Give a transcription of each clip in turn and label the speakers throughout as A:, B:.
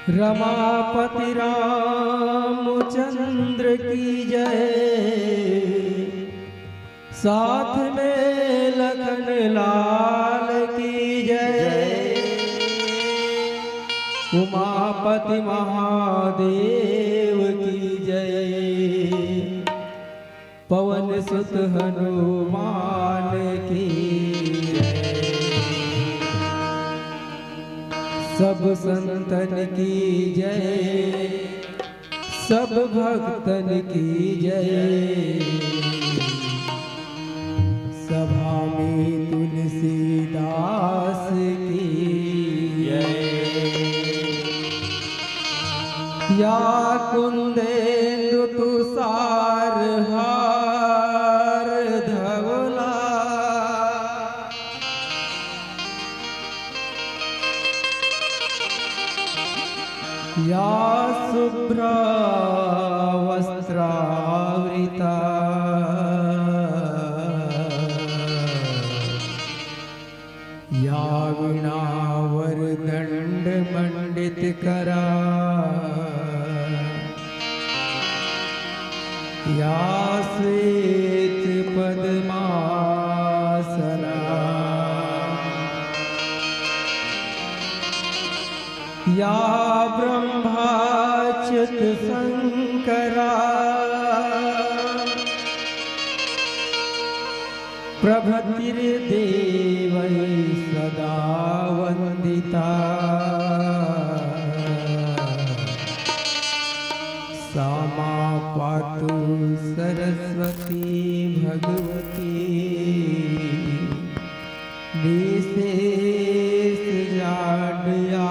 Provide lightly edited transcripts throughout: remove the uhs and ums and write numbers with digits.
A: रमापति रामचंद्र की जय, साथ में लखन लाल की जय। उमापति महादेव की जय, पवन सुत हनुमान की जय। सब संतन की जय, सब भक्तन की जय। सभा में तुलसीदास की जय। या कुंदेन्दु तुषार हार धवला, या शुभ्र वस्त्रावृता, या वीणावर दंड मंडित करा, या श्वेत पद्मासना, या ब्रह्माच्युत शंकरा, प्रभृतिर्देवै सदा वंदिता। सा मां पातु सरस्वती भगवती, निशेष जाड्या।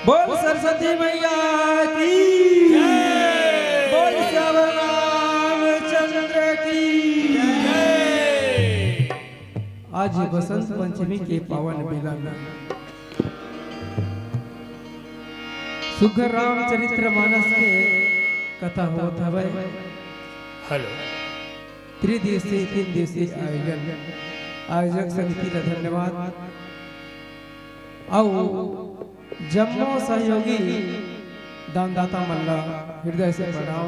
A: बोल सरस्वती मैया की जय, बोल श्याम रामचंद्र की जय। आज बसंत पंचमी के पावन बेला में सुघर रामचरित्र मानस के कथा होत हवे।
B: हेलो,
A: त्रिदिवसीय 3 दिवसीय आयोजन, आयोजक समिति का धन्यवाद। आओ जम्मो सहयोगी दानदाता मल्ला हृदय से प्रणाम,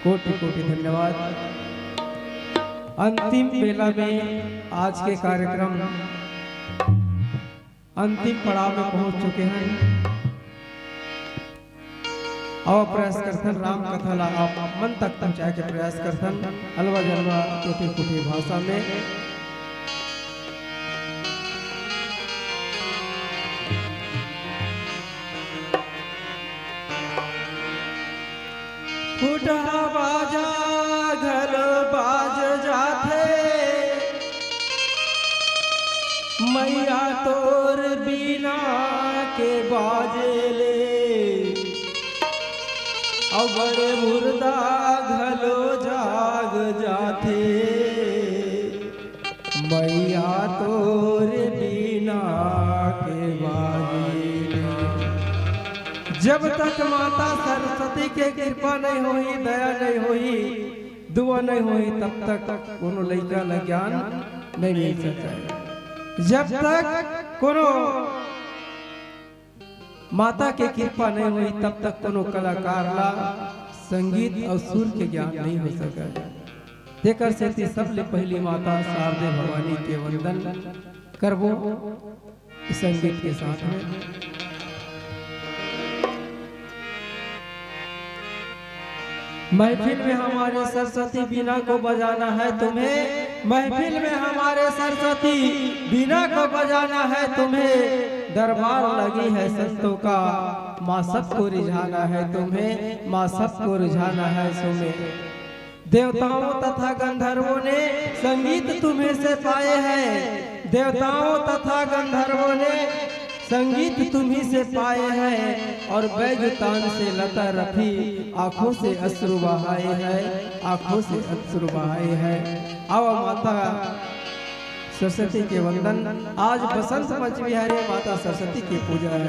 A: कोटि कोटि धन्यवाद। अंतिम बेला में आज के कार्यक्रम अंतिम पड़ाव में पहुंच चुके हैं और प्रयास करथन राम कथा ला आप मन तक पहुंचाए के प्रयास करथन अलवा जलवा कोटि कोटि भाषा में। फूटा बाजा घर बाज जाथे, मैया तोर बिना के बाजेले, अवर मुर्दा घलो जाग जाथे, मैया तोर बिना के बाजेले। जब तक माता सरस्वती के कृपा नहीं होई, दया नहीं होई, दुआ नहीं होई, तब तक कोनो लइका ला ज्ञान नहीं मिल सकता। जब तक कोनो माता के कृपा नहीं हुई, तब तक कोनो कलाकार ला संगीत और सुर के ज्ञान नहीं हो सका। तेकर सेती सबले पहली माता शारदे भवानी के वंदन करबो संगीत के साथ में। महफिल में हमारे सरस्वती बीना को बजाना है तुम्हें, महफिल में हमारे सरस्वती बीना को बजाना है तुम्हें। दरबार लगी है संतों का, माँ सबको रिझाना है तुम्हें, माँ सबको रिझाना है तुम्हें। देवताओं तथा गंधर्वों ने संगीत तुम्हें से पाए हैं, देवताओं तथा गंधर्वों ने संगीत तुम्ही से पाए हैं। और बैजतान से लता रफी आंखों से अश्रु बहाए हैं, आंखों से अश्रु बहाए हैं। आओ माता सरस्वती के वंदन। आज बसंत पंचमी है, माता सरस्वती की पूजा है।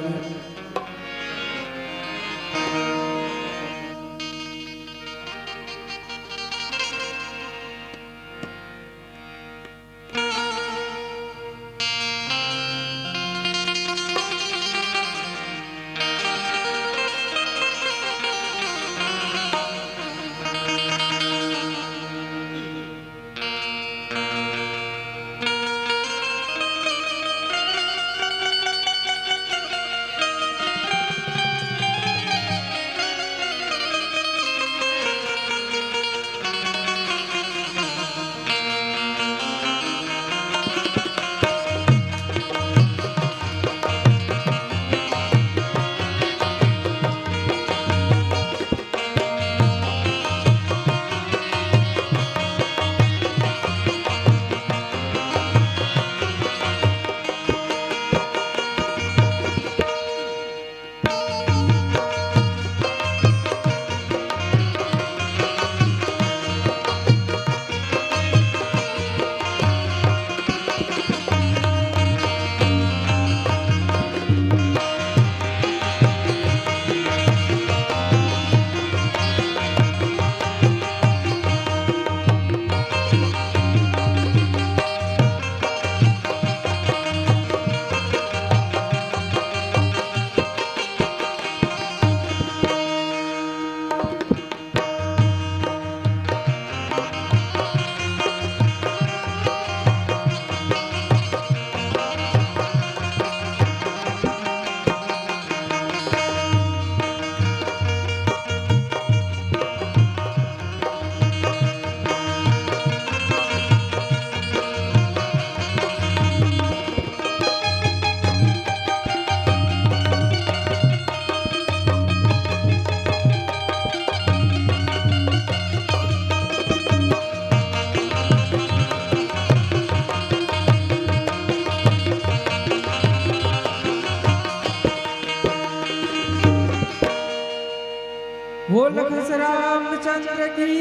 A: बोल खस रामचंद्र की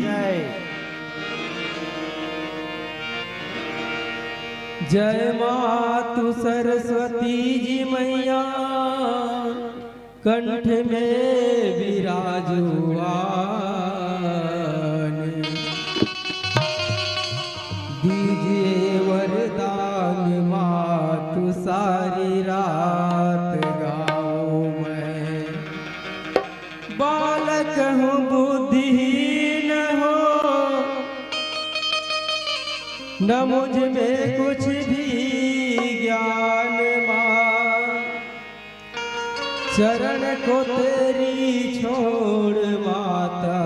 B: जय।
A: जय मातु सरस्वती जी मैया कंठ में विराजुआन दीजिए वरदान मातु सारी रात गाऊं मैं बालक हूँ बुद्धिहीन हो न मुझ में कुछ भी ज्ञान मां चरण को तेरी छोड़ माता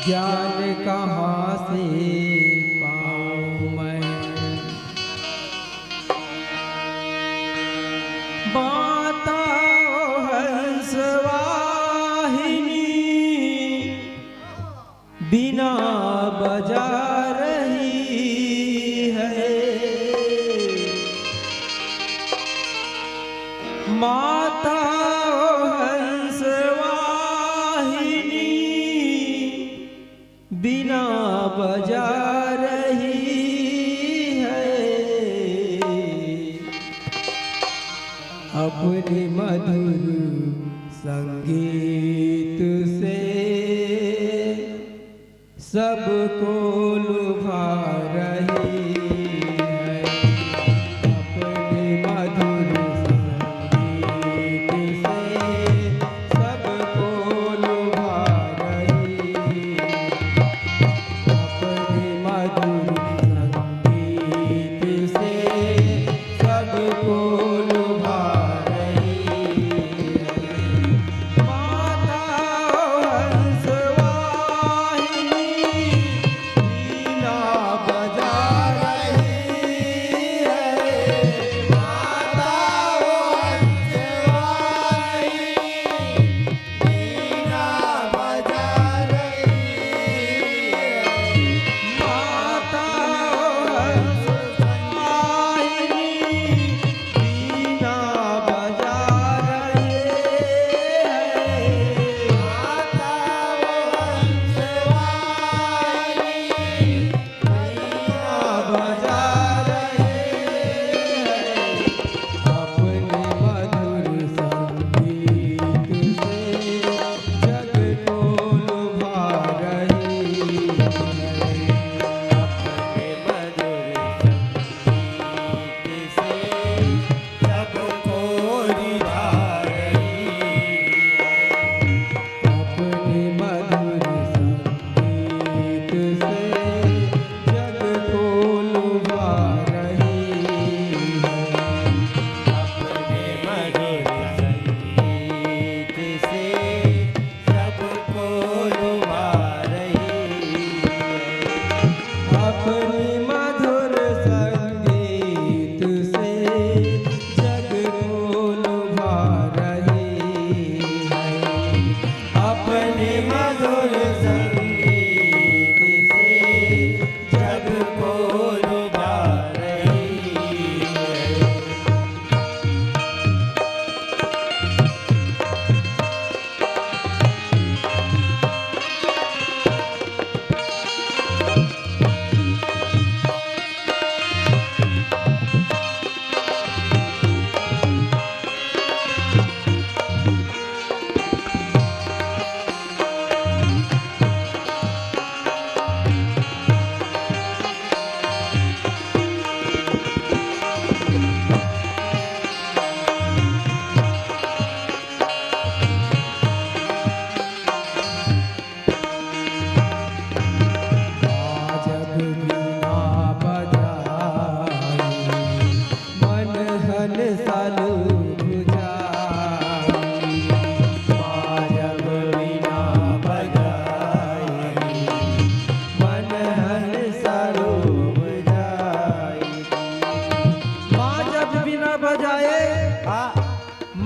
A: ज्ञान कहाँ से पाऊं मैं माता हंसवाहिनी बिना बजा रही है माता हंसवाहिनी बिना बजा रही है अपने मधुर संगीत से सबको लुभा रही है अपने मधुर संगीत से सबको लुभा रही अपने मधुर संगीत से सबको लुभा रही माता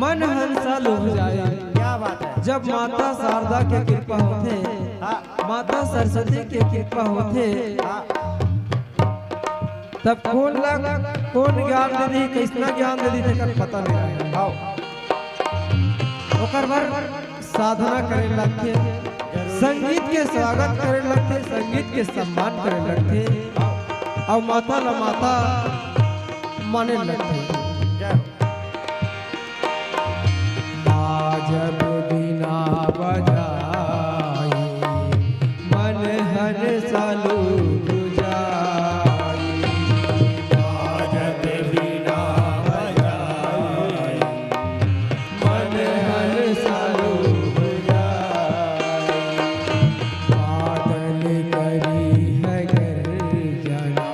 A: मन हंसा लुभ जाए।
B: क्या बात है।
A: जब माता शारदा के कृपा होते, माता सरस्वती के कृपा होते, तब कौन ज्ञान दे दी, किसना ज्ञान दे दी थे पता नहीं। ओकर बार साधना करे लगते, संगीत के स्वागत करे लगते, संगीत के सम्मान करे लगते और माता ला माता माने लगते। जब बिना बजाई मन हर सालू बुझाई,
B: जब बिना बजाई
A: मन हर सालू बुझाई। बादल करी है गर्जना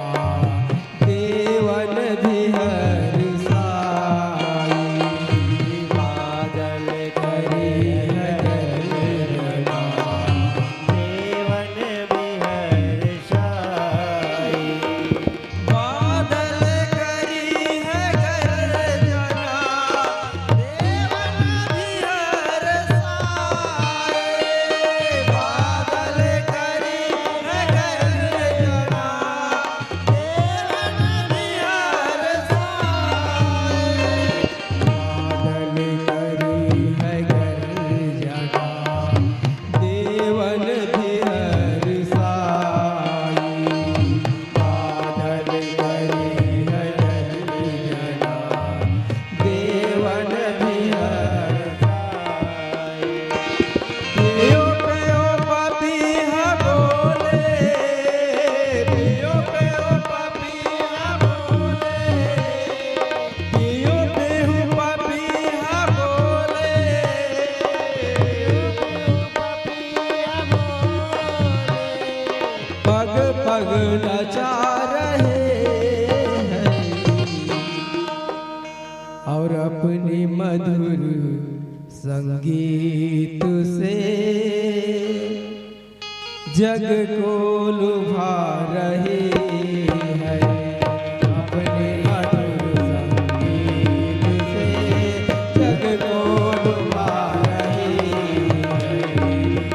A: देवन भी हर साई, बादल करी है गर्जना
B: देवन भी हर साई।
A: बादल करी है गर्जना देवन भी हर साए, बादल करी है गर्जना देवन भी हर साए, बादल करी है गर्जना देवन भी हर साई, बादल करी है गर्जना देवन भी हर साई। पियो पियो पपीहा बोले, पियो पियो पपीहा बोले, पियो पियो पपीहा बोले, पग पग नचा रहे हैं और अपनी मधुर संगीत से जग को लुभा रहे हैं, अपने मधुर संगीत से जग को लुभा रहे हैं,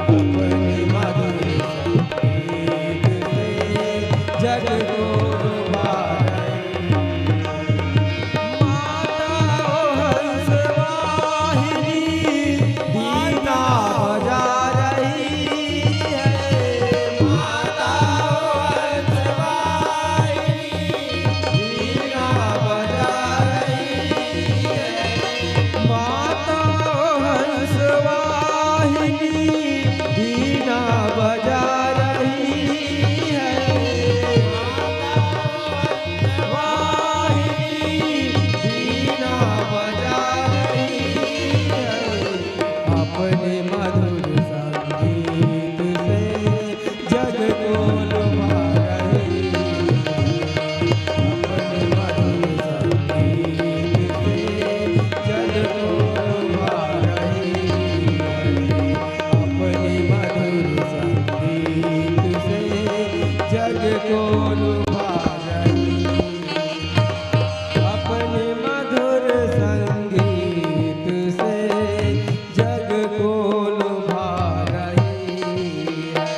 A: अपने मधुर संगीत से जग को लुभा रहे हैं। माता ओ हंसवाहिनी बीना बजा रही है, माता ओ हंसवाहिनी बीना बजा रही है, माता ओ हंसवाहिनी बीना बजा रही है, वाहिनी बीना बजा रही है, अपने मधुर संगीत से जग को लुभा रही है, अपने मधुर संगीत से जग को लुभा रही है, अपने मधुर संगीत से जग को लुभा रही है, अपने मधुर संगीत से जग को लुभा रही है,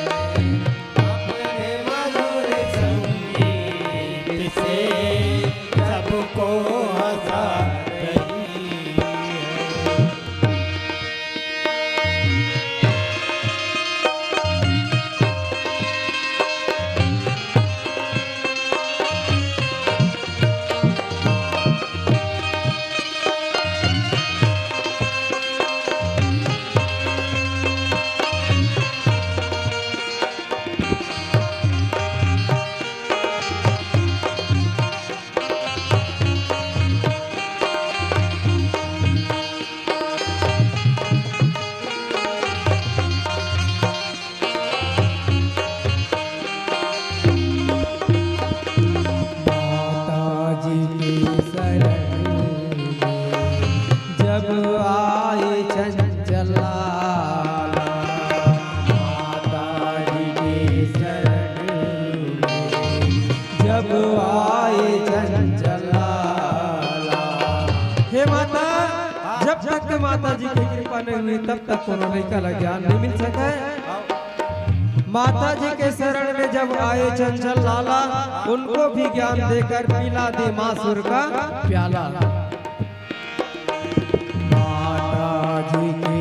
B: अपने मधुर संगीत से सबको हंसा रही है।
A: माता जी के शरण में जब आए चंचल लाला, माता जी के शरण में जब आए चंचल लाला। हे माता, जब तक माता जी की कृपा नहीं हुई तब तक कोनो लड़का का ज्ञान नहीं मिल सका है। माता जी के शरण में जब आए चंचल लाला, उनको भी ज्ञान देकर पिला दे मासूर का प्याला। माता जी के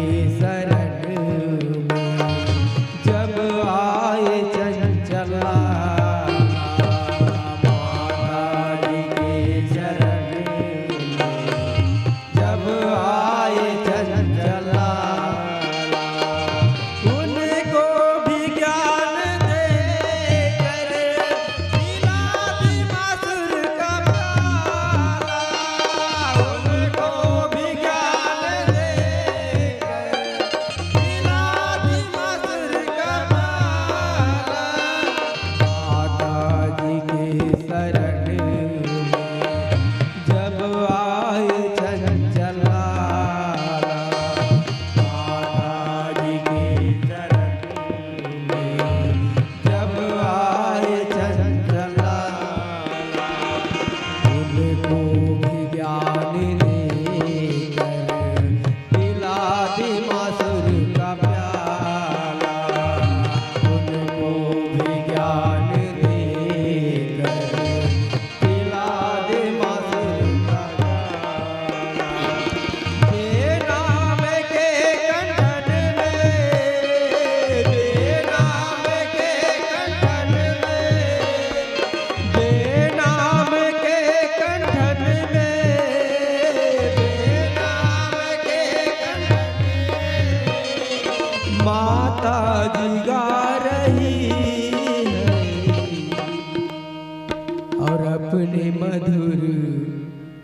A: अपने मधुर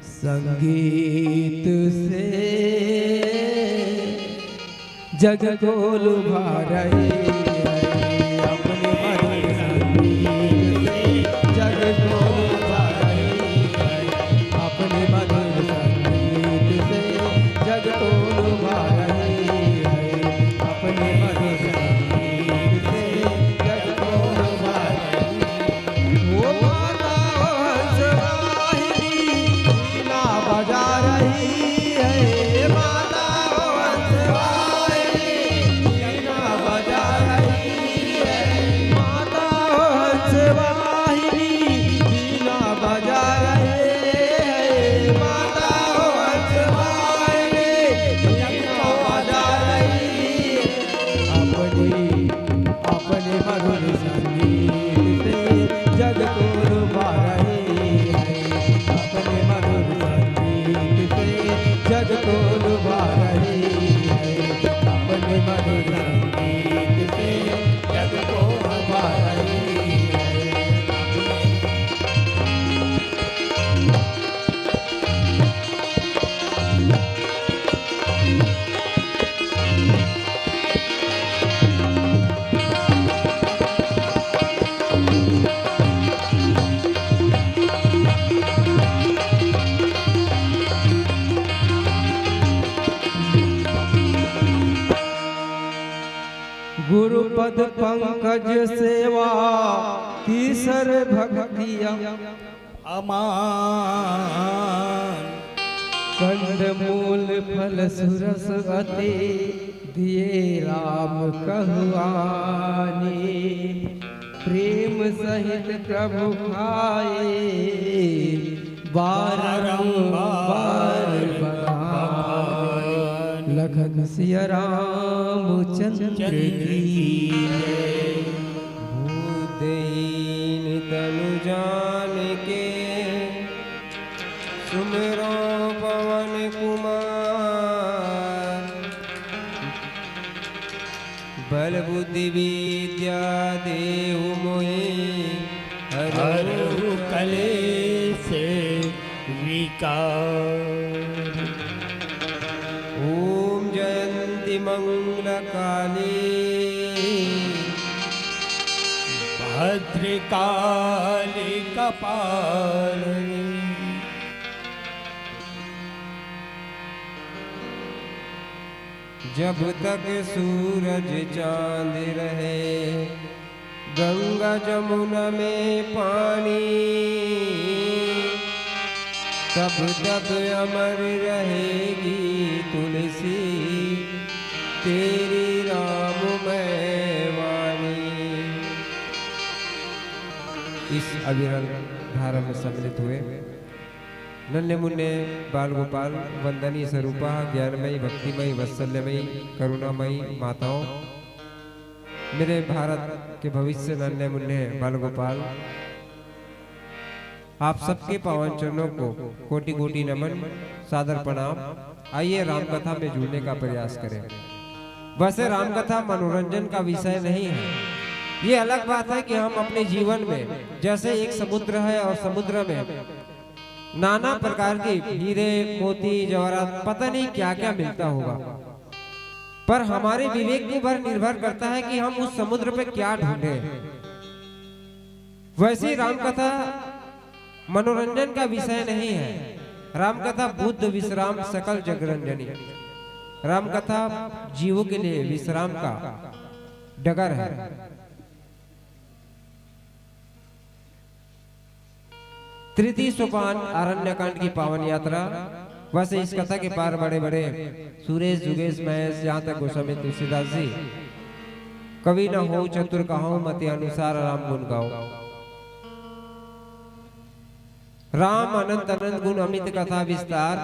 A: संगीत से जग को लुभा रही है। अपने मधुर संगीत से जग को लुभा रही है। अपने मधुर संगीत से जग को लुभा रही है। अपने मधुर संगीत से जग को लुभा रही है। वो माता हंसवाहिनी वीणा बजा रही है। माता हंसवाहिनी वीणा बजा रही है। माता हंसवाहिनी वीणा बजा रही है। माता हंसवाहिनी वीणा बजा रही है। अपने मधुर संगीत से जग को लुभा रही है। अपने मधुर संगीत से जग को लुभा रही है। अपने मधुर संगीत से जग को लुभा रही है। गुरुपद पंकज सेवा तीसर भक्तिया
B: अमान
A: कंद मूल फल सुरस अति दिए राम कहुआनी। प्रेम सहित प्रभु खाए बारंबार बखाने। लखन सिया रामचंद्र की
B: भूतहीन तनु जान के सुमिरो पवन कुमार। बल बुद्धि विद्या देहु मोहि हरहु कलेश विकार। ओम जयंती मंगल काली भद्रकाली कपालिनी। जब तक सूरज चांद रहे गंगा जमुना में पानी, तब तक अमर रहेगी तुलसी तेरी राममय वाणी। इस अविरल धारा में सम्मिलित हुए नन्हे मुन्ने बाल गोपाल वंदनीय स्वरूपा ज्ञानमयी भक्तिमयी वत्सल्यमयी करुणामयी माताओं, मेरे भारत के भविष्य नन्हे मुन्ने बाल गोपाल, आप सबके पावन चरणों को कोटि कोटि नमन सादर प्रणाम। आइए राम कथा में जुड़ने का प्रयास करें। वैसे राम कथा मनोरंजन का विषय नहीं है। ये अलग बात है कि हम अपने जीवन में जैसे एक समुद्र है और समुद्र में नाना प्रकार के हीरे मोती जवाहरात पता नहीं क्या क्या मिलता होगा, पर हमारे विवेक के ऊपर निर्भर करता है कि हम उस समुद्र पे क्या ढूंढे। वैसे राम कथा मनोरंजन का विषय नहीं है। राम कथा बुद्ध विश्राम सकल जगरंजनी। राम कथा जीवों के लिए विश्राम का डगर है। तृतीय सोपान आरण्यकांड की पावन यात्रा। वैसे इस कथा के पार बड़े बड़े सुरेश जुगेश महेश यहाँ तक गोस्वामी तुलसीदास जी, कवि न हो चतुर कहो मति अनुसार राम गुण गाओ। राम अनंत अनंत गुण अमित कथा विस्तार,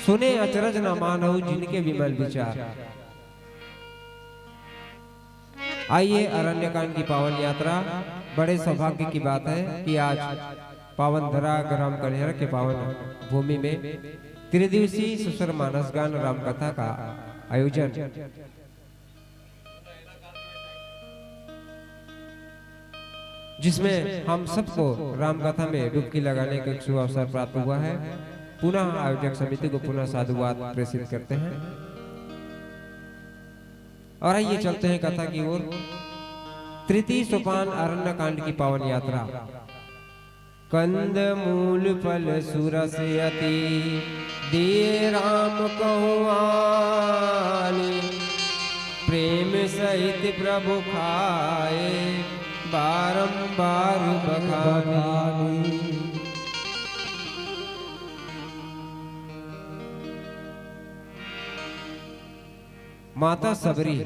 B: सुने अचरज न मानहु जिनके विमल विचार। आइए अरण्यकांड की पावन यात्रा। बड़े सौभाग्य की बात है कि आज पावन धरा ग्राम कन्हैया के पावन भूमि में त्रिदिवसीय सुसर मानस गान राम कथा का आयोजन जिसमें हम सबको रामकथा में डुबकी लगाने का एक शुभ अवसर प्राप्त हुआ है। पुनः आयोजक समिति को पुनः साधुवाद प्रेषित करते हैं और आइए चलते हैं कथा की ओर। तृतीय सोपान अरण्य कांड की पावन यात्रा। कंद मूल फल सुरस अति दिए राम कहुआनी, प्रेम सहित प्रभु खाए बारंबार बखानी। माता सबरी।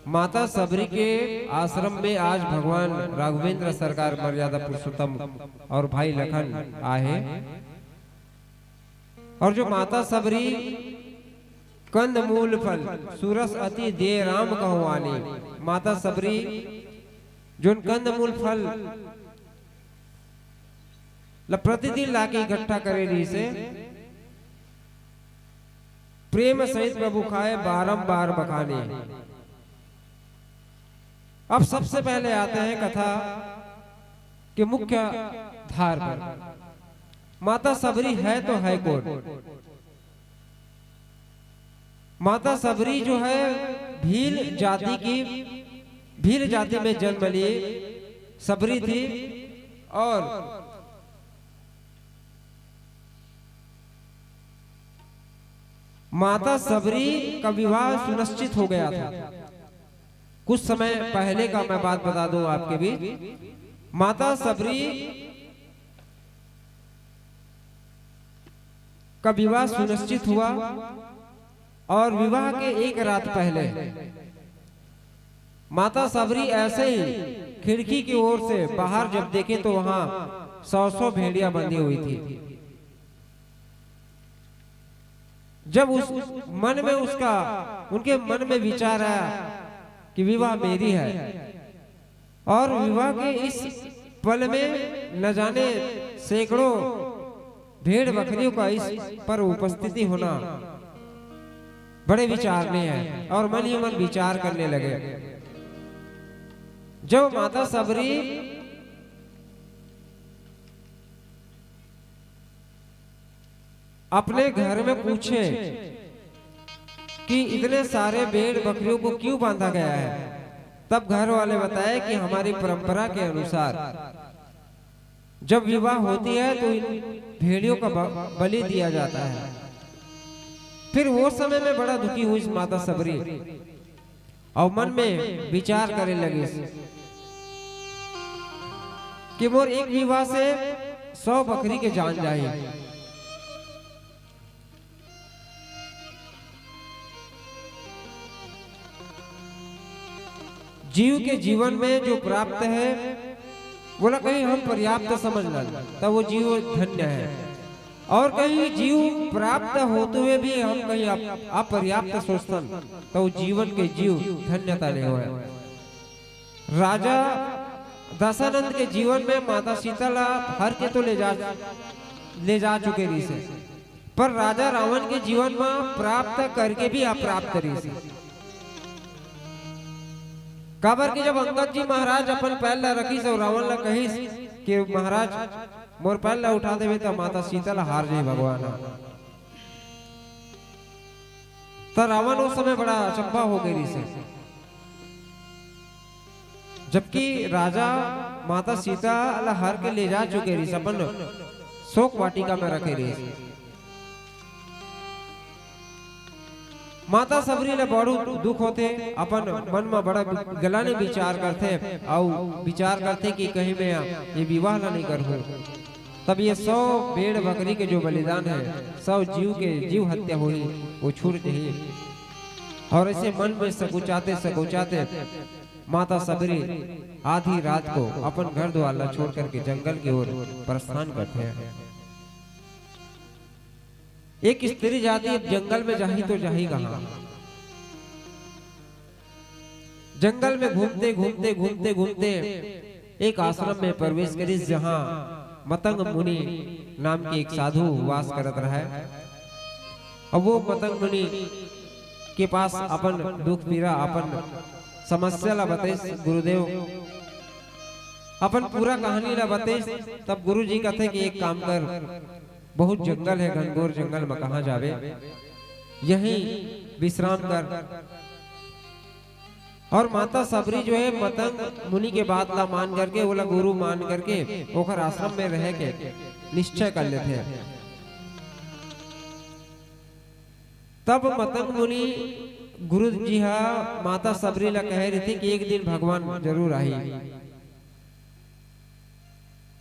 B: माता सबरी के आश्रम में आज भगवान राघवेंद्र सरकार मर्यादा पुरुषोत्तम और भाई लखन आए। और जो माता सबरी कंद मूल फल सुरस अति दे राम कहुआनी, माता सबरी जो कंद मूल फल प्रतिदिन लाके इकट्ठा करे रही से प्रेम सहित प्रभु खाए बारंबार बखाने। अब सबसे पहले आते हैं कथा के मुख्य धार पर। माता सबरी है तो है कौन? माता सबरी जो है भील जाति में जन्म लिए सबरी थी और माता सबरी का विवाह सुनिश्चित हो गया था। कुछ समय पहले का मैं बात बता दूं आपके बीच। माता सबरी का विवाह सुनिश्चित हुआ और विवाह के एक रात पहले माता सबरी ऐसे ही खिड़की की ओर से बाहर जब देखे तो वहां 100 भेड़िया बंधी हुई थी। जब उस मन में उनके मन में विचार आया कि विवाह मेरी है और विवाह के इस पल में न जाने सैकड़ों भेड़ बकरियों का इस पर उपस्थिति होना बड़े विचार में है और मन ही मन विचार करने लगे। जब माता सबरी अपने घर में पूछे कि इतने सारे भेड़ बकरियों को क्यों बांधा गया है, तब घर वाले बताए कि हमारी परंपरा के अनुसार जब विवाह होती है तो इन भेड़ियों का बलि दिया जाता है। फिर वो समय में बड़ा दुखी हुई माता सबरी और मन में विचार करने लगी कि मोर एक विवाह से 100 बकरी के जान जाए। जीव के जीवन में जो प्राप्त है बोला कहीं हम पर्याप्त समझ लें तब वो जीव धन्य है, और कहीं जीव प्राप्त होते हुए भी हम कहीं अपर्याप्त सोचते तो जीवन के जीव धन्यता नहीं हुए। राजा दशानंद के जीवन में माता सीता हर के तो ले जा चुके रही से, पर राजा रावण के जीवन में प्राप्त करके भी अप्राप्त रही से। काबर की जब अंगद जी महाराज अपन पैर ला रखी से रावण ला कही कि महाराज मोर पैर ला उठा देवे तो माता सीता ला हार जाए भगवान। तो रावण उस समय बड़ा अचंभा हो गई से, जबकि राजा माता सीता ला हार के ले जा चुके रही अपन शोक वाटिका में रखे रही। माता सबरी ने बड़ू दुख होते अपन मन में बड़ा गलाने विचार करते और विचार करते कि कहीं मैं ये विवाह ना नहीं करूं। तब ये 100 भेड़ बकरी के जो बलिदान है 100 जीव हत्या हुई वो छूट गई। और ऐसे मन में सकुचाते माता सबरी आधी रात को अपन घर द्वार छोड़ करके जंगल की ओर प्रस्थान करते हैं। एक स्त्री जाती है जंगल में जाही तो जाही कहां। जंगल में घूमते एक आश्रम में प्रवेश करी जहां मतंग मुनि नाम के एक साधु वास करत रहा है। अब वो मतंग मुनि के पास अपन दुख पीड़ा अपन समस्या ला बताई गुरुदेव अपन पूरा कहानी ला बते। तब गुरु जी कहते कि एक काम कर, बहुत जंगल है, घनघोर जंगल में कहाँ जावे, यहीं विश्राम कर। और माता सबरी जो है मतंग मुनि के बात ला मान करके, बोला गुरु मान करके ओखर आश्रम में रह के निश्चय कर लेते हैं। तब मतंग मुनि गुरु जी हा माता सबरी ला कह रहे थे कि एक दिन भगवान जरूर आई।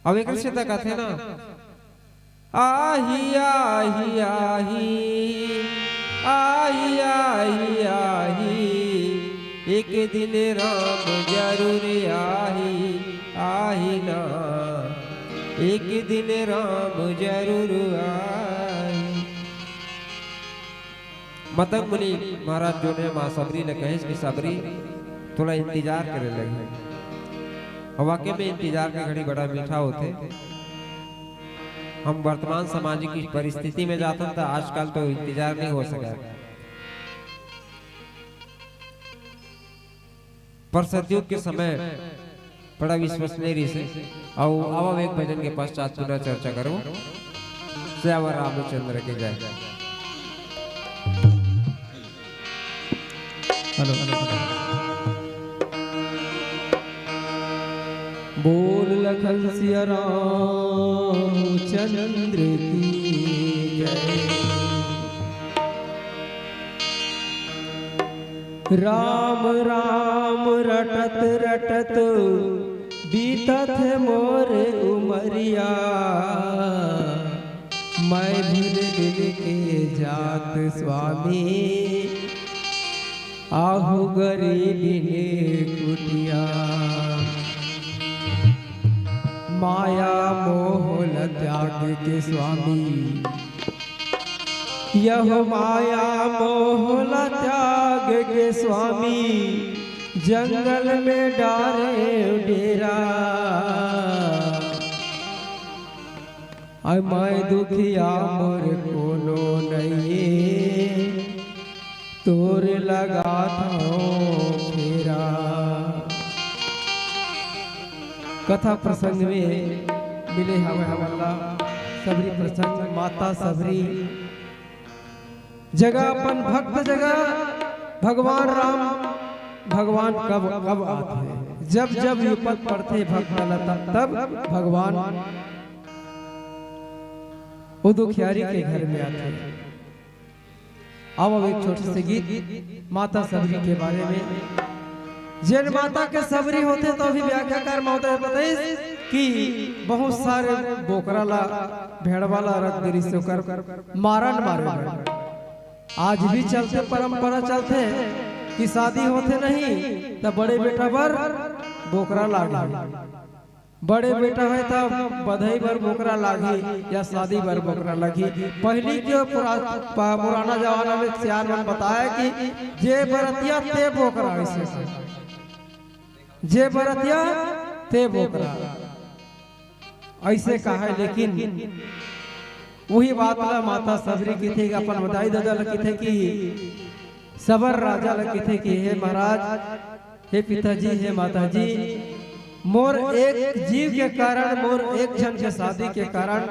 B: अब एक से तक कहते ना, आही आही आही आही आही आही, एक दिन राम जरूर आही आही ना, एक दिन राम जरूर आई। मतंग मुनि महाराज जो ने माँ सबरी ने कहे कि सबरी थोड़ा इंतजार करे लगे। वाकई में इंतजार का घड़ी बड़ा मीठा होते। हम वर्तमान सामाजिक परिस्थिति में जाते हैं तो आजकल तो इंतजार नहीं हो सका, पर सतयुग के समय बड़ा विश्वसनीय रीति से और अब एक भजन के पश्चात पुनः चर्चा करो। श्यावर रामचंद्र के जय।
A: हेलो बोल लखन सिया रामचंद्र की जय। राम राम रटत रटत बीतत मोर उमरिया, मैं भूल दिल के जात स्वामी, आहु गरीबी ने कुटिया। माया मोह त्याग के स्वामी, यह माया मोह त्याग के स्वामी, जंगल में डारे डेरा। मैं दुखिया मोर कोनो नहीं, तोर लगा था फेरा। कथा प्रसंग में मिले हमें हमारा सबरी प्रसंग। माता सबरी जगह अपन भक्त जगह भगवान राम, भगवान कब कब आते हैं, जब जब विपद पड़ते भक्त तब भगवान वो दुखियारी के घर में आते हैं। अब एक छोटे से गीत माता सबरी के बारे में। जैन माता के सबरी होते तो अभी व्याख्याकार महोदय बताइए कि बहुत सारे बोकरा ला भेड़ वाला रख देरी से कर मारन मारे। आज भी चलते परंपरा चलते कि शादी होते नहीं तो बड़े बेटा बर बोकरा लागी, बड़े बेटा है तब बधाई बर बोकरा लागी या शादी बर बोकरा लगी। पहली जो पुराना जमाना में सियान मन बताया कि जे बरतिया ते बोकरा, ऐसे जे बरतिया ते बोकरा ऐसे कहा है। लेकिन वही बात ला माता सबरी की थी अपन बधाई दादा लगी थे कि सबर राजा लगी थे कि हे महाराज, हे पिताजी, हे माताजी, मोर एक जीव के कारण, मोर एक जन के शादी के कारण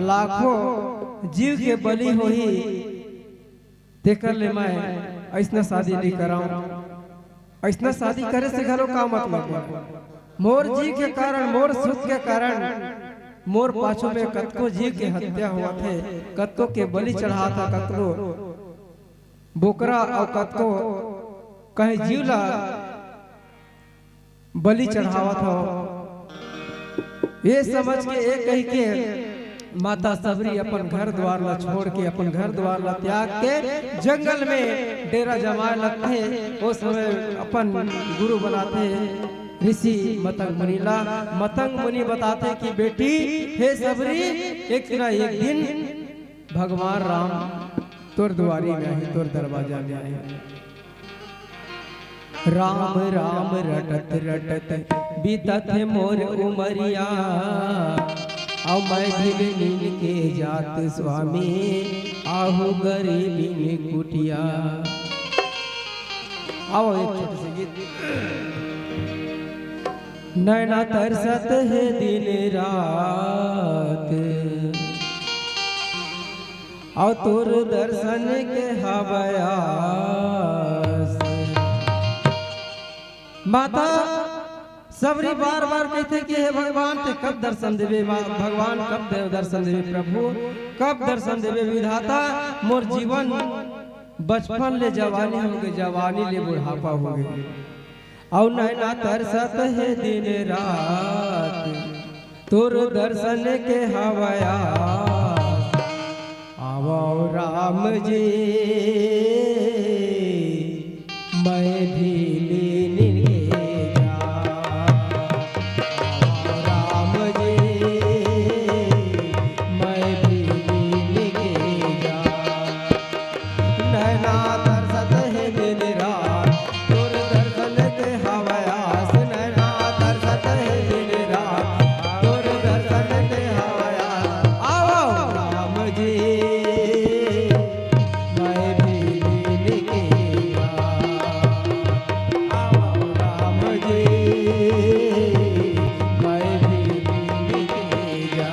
A: लाखों जीव के बलि होही, देकर ले मैं ऐसा शादी नहीं कराऊं। ऐसा शादी करे से घरों का मतलब, मोर जीव के कारण, मोर सुख के कारण, मोर पाछो में कतको जीव के हत्या हुआ थे, कतको के बलि चढ़ा था, कतको बोकरा और कतको कहे जीवला बलि चढ़ावा था। ये समझ के एक कही के माता सबरी अपन घर द्वार ला छोड़ के, अपन घर द्वार ला त्याग के जंगल में डेरा जमाए लगते। उस समय अपन गुरु बनाते ऋषि मतंग मुनि ला। मतंग मुनि बताते कि बेटी हे सबरी, एक ना एक दिन भगवान राम तोर द्वारी में आए, तोर दरवाजा में आए। राम राम रटत रटत बीतत मोर उमरिया, और मैं भी नील के जात स्वामी, आहु गरीबी में कुटिया। आओ एक छोटे से गीत। नैना तरसत है दिन रात और तोर दर्शन के हवयास। माता सबरी बार बार कहते कि हे भगवान ते कब दर्शन देवे, भगवान कब देव दर्शन देवे, प्रभु कब दर्शन देवे। विधाता मोर जीवन बचपन ले जवानी हो गई, जवानी ले बुढ़ापा हो गई और नैना तरसत है दिन रात तोर दर्शन के हवया। आवो राम जी मैं भी लीन के जा, आवो राम जी मैं भी लीन के जा। नैना तरसत है दिन रात तोर दर्शन के हवयास। नैना तरसत है दिन रात तोर दर्शन के हवयास। आवो राम जी मैं भी लीन के जा, आवो राम जी मैं भी लीन के जा।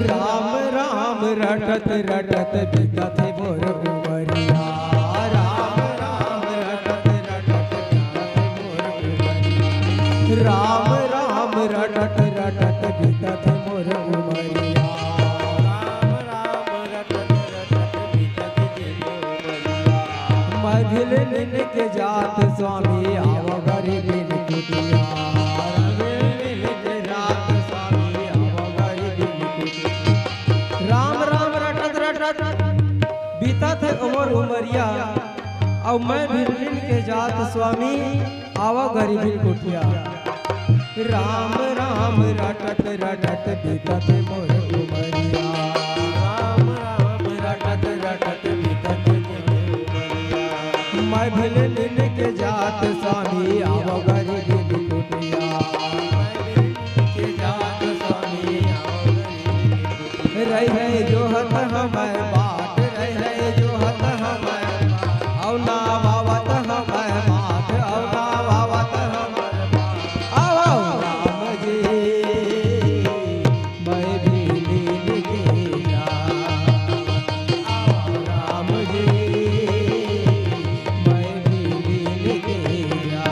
A: राम राम रटत रटत बिकत मोर उमरिया। राम राम रटत रटत बिकत मोर उमरिया। राम राम रटत रटत बिकत मोर उमरिया। राम राम रटत रटत बिकत मोर उमरिया। मैं भिल लीन के जात स्वामी आओ गरीब कुटिया। राम राम रटत रटत बीतत है उमर उमरिया और मैं भिल के जात स्वामी आवा गरीबी कुटिया। राम राम रटत रटत बीतत मोर उमरिया। राम राम रटत रटत बीतत मोर उमरिया। मैं भिल के जात स्वामी आवा गरीबी कुटिया। के जात स्वामी रह रहे जो हत हमार बात, रह रहे जो हत हमार औ ना बावत हमार बात, औ ना बावत हमार बात। आओ राम जी मैं भी लीन के जा, आओ राम जी मैं भी लीन के जा।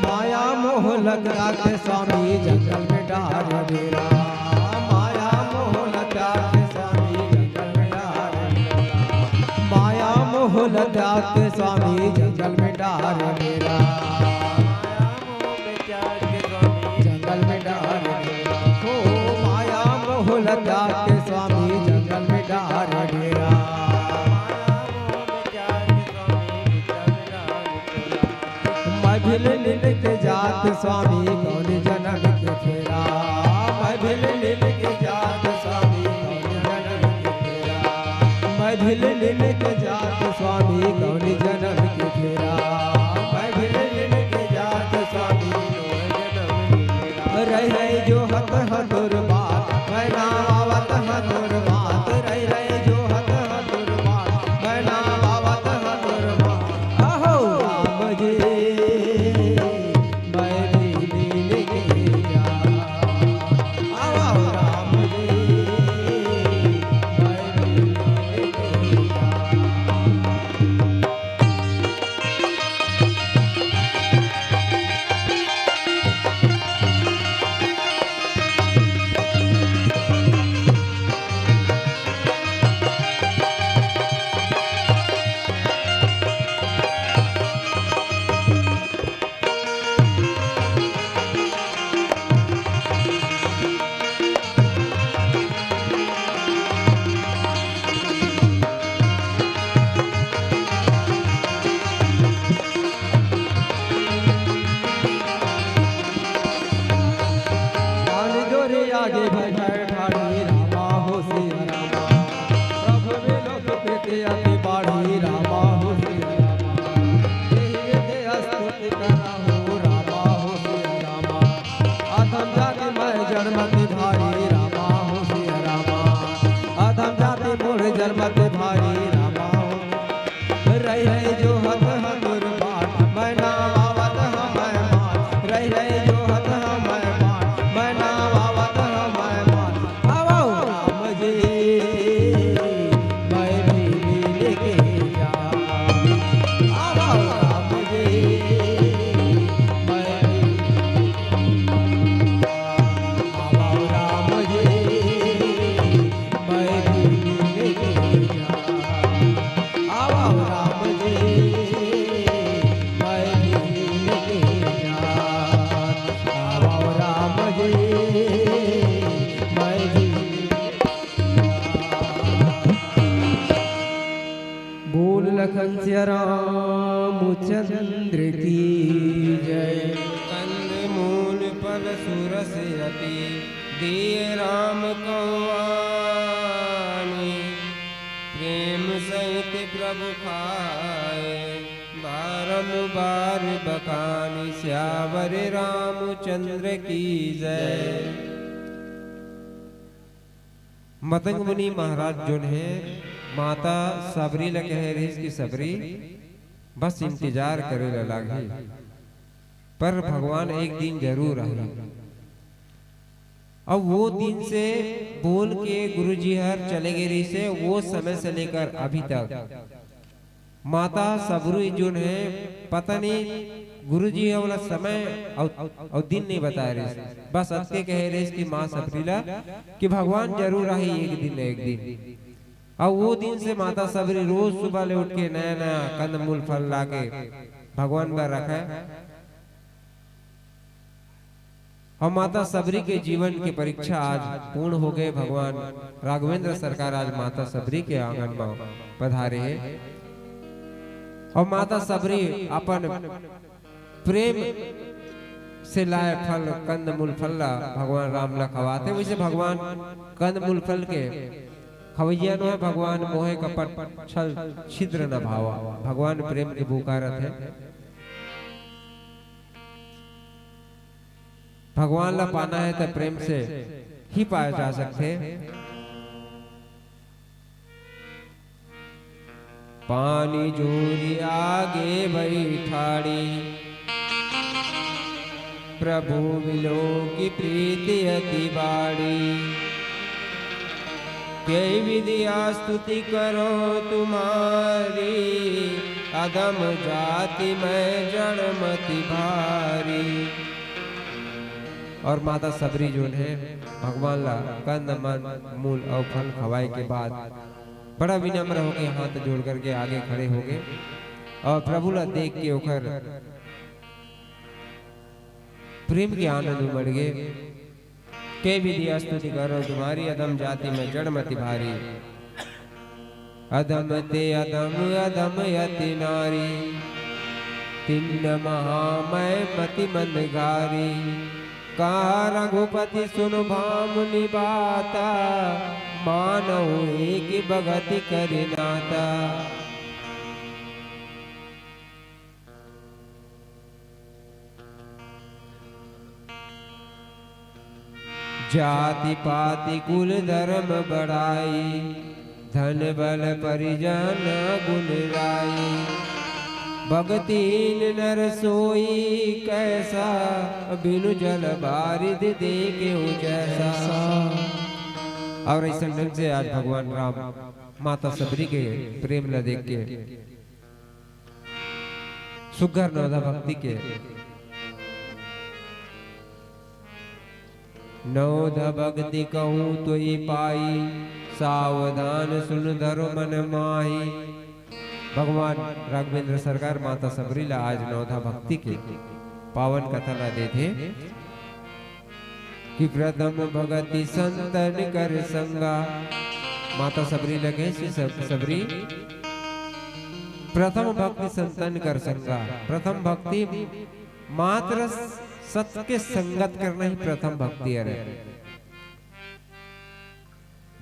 A: माया मोह लगा के स्वामी जंगल में डाल डेरा। माया मोह लगा के स्वामी जंगल में डाल डेरा। माया मोह लगा के स्वामी जंगल में डाल डेरा। जंगल में डाल डेरा हो माया मोह लगा के स्वामी जंगल में डाल डेरा। मैं भिल के जात स्वामी कौन जन्म के फेरा। मैं भिल के जात स्वामी कौन जन्म के फेरा। मैं भिल के जात स्वामी कौन जन्म के फेरा। मैं भिल के जात स्वामी कौन जन्म के फेरा। रह रहे जो हत हतुर बात मैं ना आवत हतुर बात। रह रहे जो हत हतुर बात मैं ना आवत हतुर बात। आहो राम जी मैं भी लीन के जा, आओ राम जी मैं भी लीन के जा। जड़मत भारी रामा रही रही जो हत हतुर बाट मैना वावत हमें मान रही रही जो हत हमें मान मैना वावत हमें मान आवो राम जी मैं भी लेके जा आवो राम जी मैं आवो राम जी मैं भी लेके जा आवो राम जी मैं भी लेके जा आवो राम जी मैं भी बोल लखन सिया रामचंद्र की जय।
B: कंद मूल फल सुरस यति दिए राम कौआनी प्रेम सहित प्रभु खाए बारंबार बखानी श्यावर रामचंद्र की जय। मतंग मुनि महाराज जो है माता सबरी ल कह रही कि सबरी बस इंतजार करे लागी पर भगवान एक दिन जरूर आए। अब वो दिन से बोल के गुरुजी हर चले गए रही से वो समय से लेकर अभी तक माता सबरी जो है पता नहीं गुरुजी वाला समय और दिन नहीं बता रहे बस अत्ते कह रहे कि माँ सबरीला कि भगवान जरूर आई एक दिन न एक दिन। अब वो दिन से माता सबरी रोज सुबह ले उठ के नया नया कंद मूल फल लाके भगवान पर रखा है। और माता सबरी के जीवन की परीक्षा आज पूर्ण हो गए। भगवान राघवेंद्र सरकार आज माता सबरी के आंगन में पधारे हैं और माता सबरी अपन प्रेम से लाए फल कंद मूल फल भगवान राम ला खवाते। वैसे भगवान कंद मूल फल के खवैया नो है भगवान मोहे कपट छल छिद्र न भावा। भगवान प्रेम के पुकारत है। भगवान ला पाना है तो प्रेम से ही पाया जा सकते। पानी जोरी आगे बैठाड़ी प्रभु मिलो की प्रीति अति बाड़ी कई विधिया स्तुति करो तुम्हारी अधम जाति में जड़मति भारी। और माता सबरी जो है भगवान ला कंद मन मूल और फल खवाए के बाद बड़ा विनम्र होके हाथ जोड़ करके आगे खड़े हो गए और प्रभु ला देख के ओकर प्रेम के आनंद उमड़ गए। के विधिया स्तुति करो तुम्हारी अधम जाति में जड़मति भारी अधम ते अधम अधम यति नारी तिन्न महामय मति मंदगारी कहा रघुपति सुन भामुनि बाता मानव एक भगति करे नाता। जाति पाति कुल धर्म बढ़ाई धन बल परिजन गुण राई भगतीन नर सोई कैसा बिनु जल बारिद दे के जैसा। और ऐसा ढंग से आज भगवान राम माता सबरी के प्रेम न देख के सुगर नौदा भक्ति के नौद भक्ति कहूँ तो ये पाई सावधान सुन धरो मन माही। भगवान राघवेंद्र सरकार माता सबरी ला आज नौधा भक्ति के पावन कथा ला दे थे कि प्रथम भगति संतन कर संगा। माता सबरी लगे सबरी प्रथम भक्ति संतन कर संगा। प्रथम भक्ति मात्र सत्य के संगत करना ही प्रथम भक्ति है।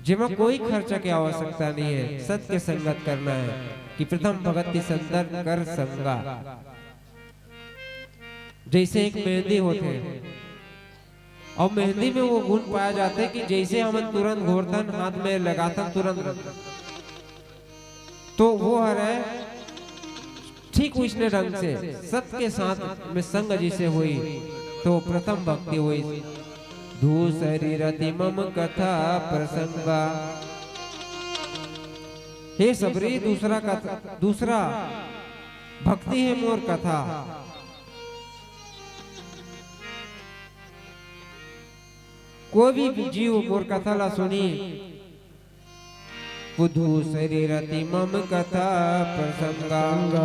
B: जिसमें कोई खर्चा की आवश्यकता नहीं है, सत्य के संगत करना है कि प्रथम भक्ति संतन कर संगा। जैसे एक मेहंदी होते हैं और मेहंदी में वो गुण पाया जाता है कि जैसे हम तुरंत घोरतन हाथ में लगाता तुरंत तो वो है ठीक उसने ढंग से सत्य के साथ में संग जिसे हुई तो प्रथम भक्ति हुई। दूसरी रति मम कथा प्रसंगा। हे सबरी दूसरा भक्ति है मोर कथा। कोई भी जीव मोर कथा ला सुनी वो दूसरी रति मम कथा प्रसंगा।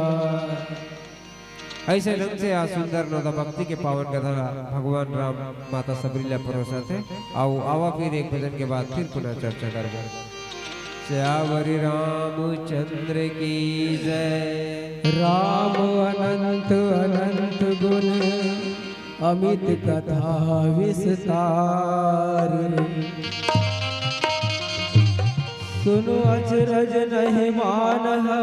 B: ऐसे ढंग से आज सुंदर नौदा भक्ति के पावन कथा भगवान राम माता सबरीला परोसा थे। आओ आवा फिर एक भजन के बाद फिर पुनः चर्चा करेंगे। श्यावरी रामचंद्र की जय।
A: राम अनंत अनंत गुण अमित कथा विस्तार। सुनो अचरज नहीं मान हो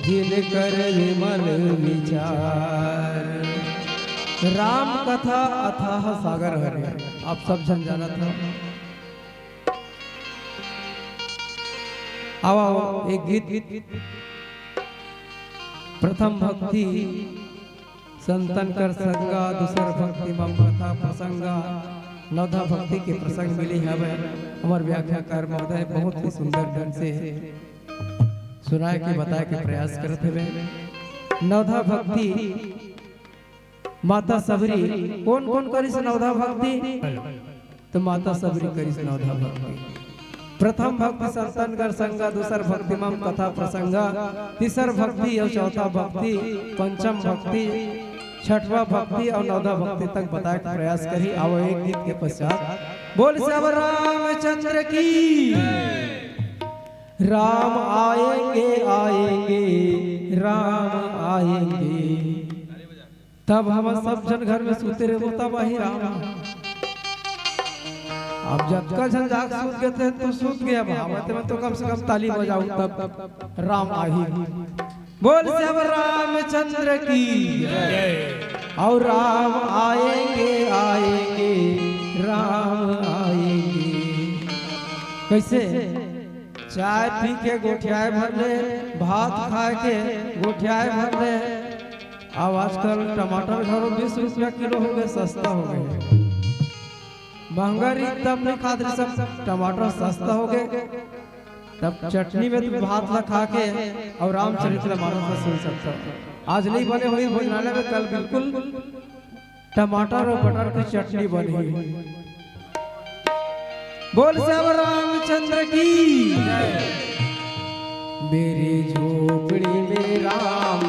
A: जिन कर विमल विचार। राम कथा अथाह सागर है, आप सब जन जाना था। आओ एक गीत प्रथम भक्ति संतन कर संगा, दूसर भक्ति ममता प्रसंगा, नौधा भक्ति के प्रसंग मिली है। हमार व्याख्याकार महोदय बहुत ही सुंदर ढंग से सुनाए के बताए के प्रयास करते हुए। नौधा भक्ति माता सबरी कौन कौन करिस नौधा भक्ति? तो माता सबरी करिस नौधा भक्ति। प्रथम भक्ति संतन कर संगा, दूसर भक्ति मम कथा प्रसंगा, तीसर भक्ति और चौथा भक्ति, पंचम भक्ति, छठवा भक्ति और नौधा भक्ति तक बताए का प्रयास करी। आओ एक गीत के पश्चात बोल सब रामचंद्र की। राम आएंगे आएंगे राम आएंगे। तब हम सब जन घर में सोते रहे तब वही राम। अब जब का जन जाग सूत गए थे तो सूत गया मैं तो कम से कम ताली बजाऊं तब राम आई। बोल सब रामचंद्र की और राम आएंगे आएंगे राम आएंगे। कैसे? चाय पी के गोठियाए भर ले, भात खा के गोठियाए भर ले। अब आजकल टमाटर घरों 20 रुपया किलो हो गए, सस्ता हो गए। महंगाई तब नहीं खाते सब, टमाटर सस्ता हो गए। तब चटनी में तो भात ला खा के और रामचरितमानस सुन सकता। आज नहीं बने हुई भोजनालय में, कल बिल्कुल टमाटर और बटर की चटनी बनी। बोल सब रामचंद्र की। मेरी झोपड़ी में राम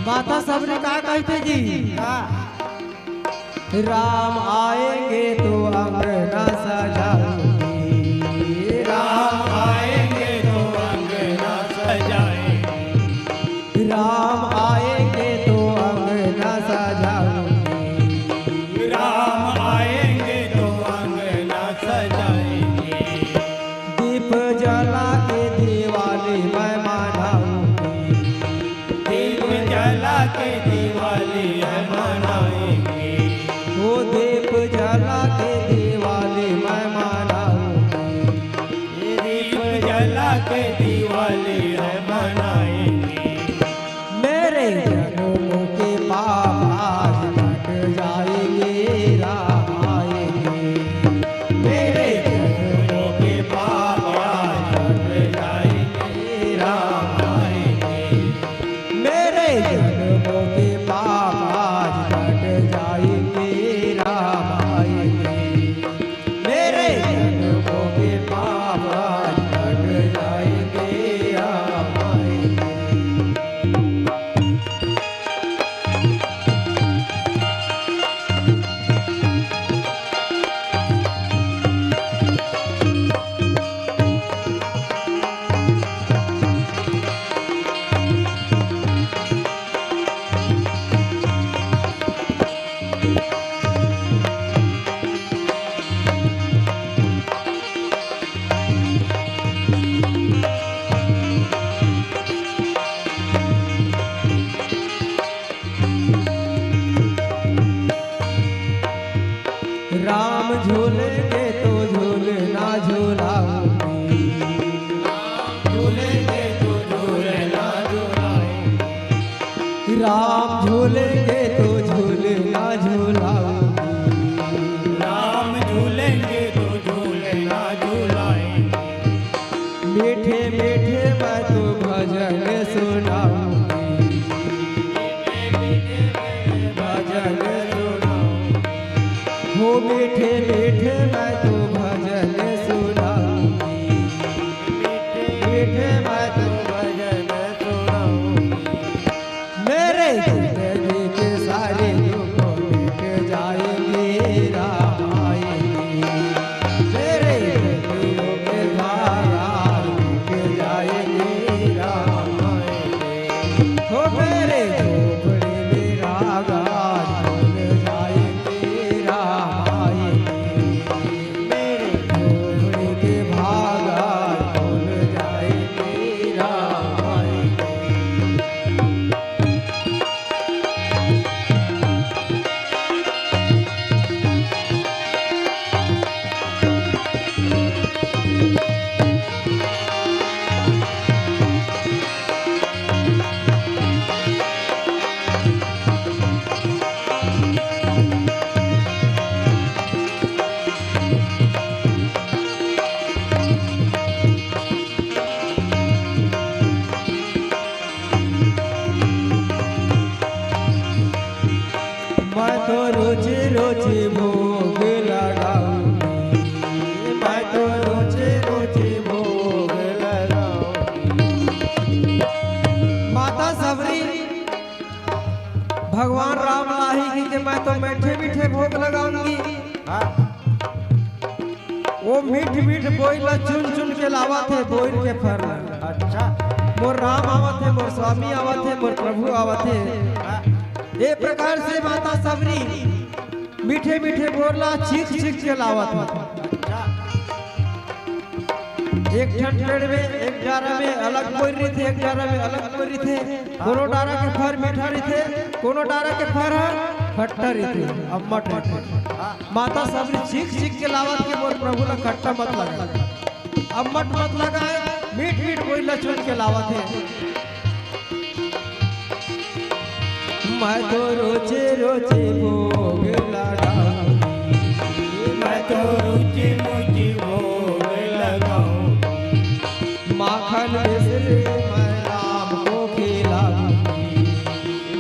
A: माता सबरी का कहते जी, राम आएंगे तो अंगना सजाऊंगी,
C: राम आएंगे तो अंगना सजाएंगे,
A: राम आएंगे तो अंगना सजाऊंगी,
C: राम आएंगे तो अंगना सजाएंगे,
A: दीप जला के दिवाली मैं मनाऊंगी,
C: दीप जला के दिवाली है मनाएंगे,
A: वो दीप जला के दिवाली मैं मनाऊंगी,
C: दीप जला के दिवाली है मनाएंगे,
A: मेरे जन्मों के पाप आज कट जाएंगे, राम आएंगे, मेरे
C: जन्मों के पाप आज कट जाएंगे, राम आएंगे,
A: मेरे जन्मों के पाप आज कट जाएंगे, राम आएंगे, मेरे जन्मों के पाप आज कट जाएंगे, राम आएंगे। राम झूलेंगे तो झूलना झूलाऊंगी,
C: झूलेंगे तो झूलना झूलाएंगे,
A: राम झूलेंगे तो झूलना झूलाऊंगी,
C: राम झूलेंगे तो झूलना झूलाएंगे,
A: मीठे मीठे मैं तो भजन सुनाऊंगी, भजन सुनाऊंगी, हो मीठे मीठे मैं तो भजन सुनाऊंगी, मीठे मैं तो भजन सुनाऊंगी, मेरे जिंदगी के सारे दुख मिट जाएंगे, राम आएंगे, मेरे जिंदगी के धारा मिट जाएंगे, राम आएंगे, हो मेरे झोपड़ी मेरा गाज खुल जाएंगे, राम आएंगे, मेरे झोपड़ी के भागा खुल जाएंगे, राम आएंगे। मैं तो रोज रोज भोग लगाऊंगी, मैं तो रोज रोज भोग लगाऊंगी। माता सबरी भगवान राम लाही की कि मैं तो मीठे मीठे भोग लगाऊंगी, वो मीठ मीठ बोइला चुन चुन के लावा थे बोइल के फर।
C: अच्छा,
A: मोर राम आवत है, मोर स्वामी आवत है, मोर प्रभु आवत है। ये प्रकार से माता सबरी मीठे मीठे बोला चीख चीख के लावत है। एक ठन पेड़ में एक डारा में अलग बोल रही थे, एक डारा में अलग बोल रही थे। कोनो डारा के फर मीठा रही थे, कोनो डारा के फर खट्टा रही थे, अम्मट रही थे। माता सबरी चीख चीख के लावत के मोर प्रभु ला खट्टा मत लगा, अम्मट मत लगाए, मीठ मीठ बोला चुन के लावत है। मैं तो रोजे रोजे भोग लगाऊंगी,
C: मैं तो रुचि मुझी भोग लगाऊंगी,
A: माखन मिश्री मैं राम को खिलाऊंगी,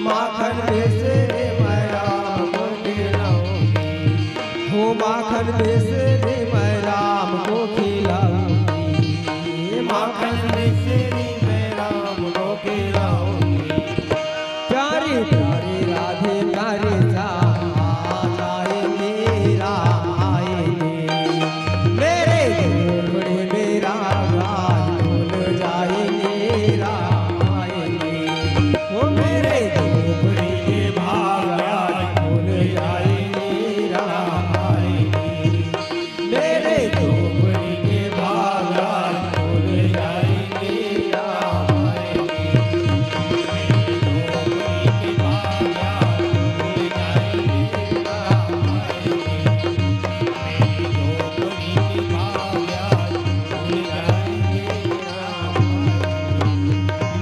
A: माखन मिश्री मैं राम को खिलाऊंगी, हो माखन मिश्री मैं राम को खिलाऊंगी,
C: माखन मिश्री मैं राम को खिलाऊंगी,
A: प्यार प्यारी प्यारी राधे प्यारे श्याम आएंगे राम आएंगे मेरे झोपड़ी मेरा राज भूल जाएंगे राम आएंगे वो मेरे झोपड़ी के भाग आज भूल जाएंगे राम आएंगे मेरे झोपड़ी के भाग आज भूल जाएंगे राम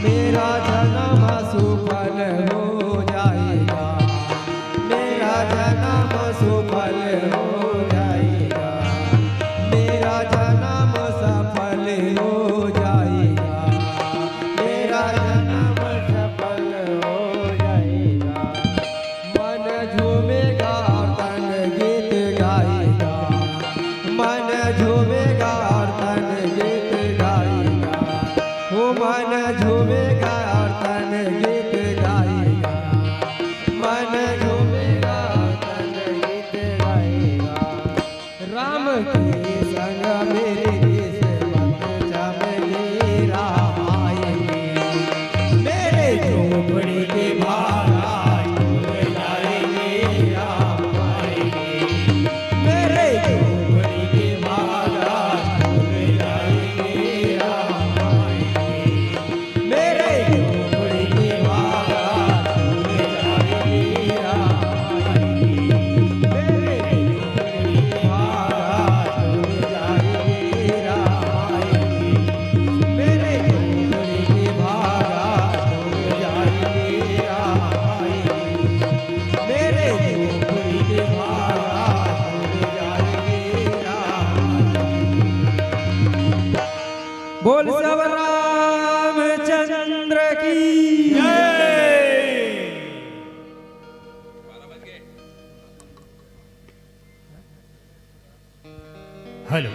A: मेरा जन्म सुफल हो जाएगा मेरा जन्म सुफल हो जाएगा मेरा जन्म सफल हो जाएगा मेरा जन्म सफल हो जाएगा मन झूमेगा तन गीत गाएगा मन झूमेगा तन गीत गाएगा वो मन झूमेगा तन गीत गाएगा मन झूमेगा तन गीत गाएगा राम के संग मेरे देश मत चमेली राम आएंगे मेरे झोपड़ी के भाग आज भूल जाएंगे राम आएंगे मेरे झोपड़ी के भाग आज भूल जाएंगे राम आएंगे मेरे झोपड़ी के भाग आज भूल जाएंगे राम आएंगे मेरे झोपड़ी के भाग आज भूल जाएंगे राम आएंगे मेरे झोपड़ी के भाग आज भूल जाएंगे राम आएंगे मेरे झोपड़ी के भाग आज भूल जाएंगे राम आएंगे बोल सब रामचंद्र की
C: हेलो